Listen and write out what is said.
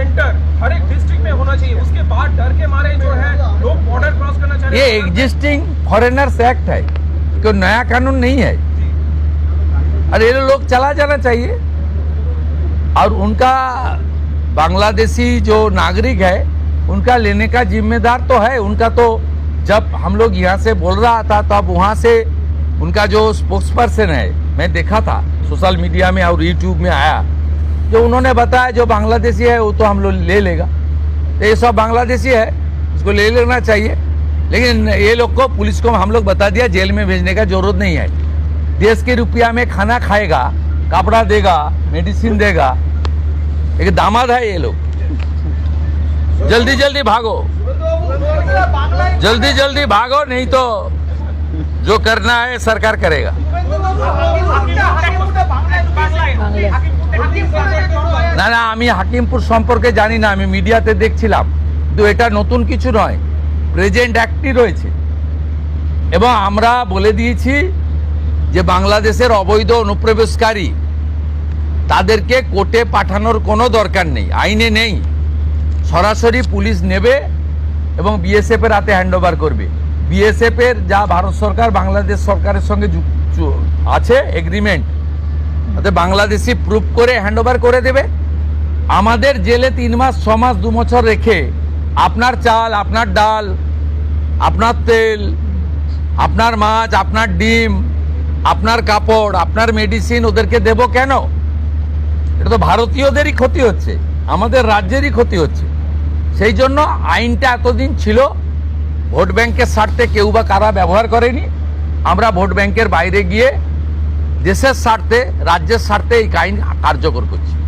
Centre हर एक district में होना चाहिए, उसके बाद डर के मारे जो है लोग बॉर्डर क्रॉस करना चाह रहे ये हैं। एग्जिस्टिंग फॉरेनर्स एक्ट है, कोई नया कानून नहीं है। अरे ये लोग चला जाना चाहिए। और उनका बांग्लादेशी जो नागरिक है उनका लेने का जिम्मेदार तो है उनका। तो जब हम लोग यहाँ से बोल रहा था तब वहाँ से उनका जो स्पोक्स पर्सन है, मैं देखा था सोशल मीडिया में और यूट्यूब में आया, जो उन्होंने बताया जो बांग्लादेशी है वो तो हम लोग ले लेगा। तो ये सब बांग्लादेशी है, उसको ले लेना चाहिए। लेकिन ये लोग को, पुलिस को हम लोग बता दिया जेल में भेजने का जरूरत नहीं है। देश के रुपया में खाना खाएगा, कपड़ा देगा, मेडिसिन देगा। एक दामाद है ये लोग। जल्दी जल्दी भागो, जल्दी जल्दी भागो, नहीं तो जो करना है सरकार करेगा। না না, আমি হাকিমপুর সম্পর্কে জানি না, আমি মিডিয়াতে দেখছিলাম। কিন্তু এটা নতুন কিছু নয়, প্রেজেন্ট অ্যাক্টই রয়েছে। এবং আমরা বলে দিয়েছি যে বাংলাদেশের অবৈধ অনুপ্রবেশকারী তাদেরকে কোর্টে পাঠানোর কোনো দরকার নেই, আইনে নেই। সরাসরি পুলিশ নেবে এবং বিএসএফ এর হাতে হ্যান্ডওভার করবে। বিএসএফ এর যা ভারত সরকার বাংলাদেশ সরকারের সঙ্গে আছে এগ্রিমেন্ট, তাতে বাংলাদেশি প্রুফ করে হ্যান্ডওভার করে দেবে। আমাদের জেলে 3 মাস 6 মাস 2 বছর রেখে আপনার চাল, আপনার ডাল, আপনার তেল, আপনার মাছ, আপনার ডিম, আপনার কাপড়, আপনার মেডিসিন ওদেরকে দেব কেন? এটা তো ভারতীয়দেরই ক্ষতি হচ্ছে, আমাদের রাজ্যেরই ক্ষতি হচ্ছে। সেই জন্য আইনটা এতদিন ছিল, ভোট ব্যাংকের স্বার্থে কেউ বা কারা ব্যবহার করেনি। আমরা ভোট ব্যাংকের বাইরে গিয়ে দেশের স্বার্থে, রাজ্যের স্বার্থে এই আইন কার্যকর করছি।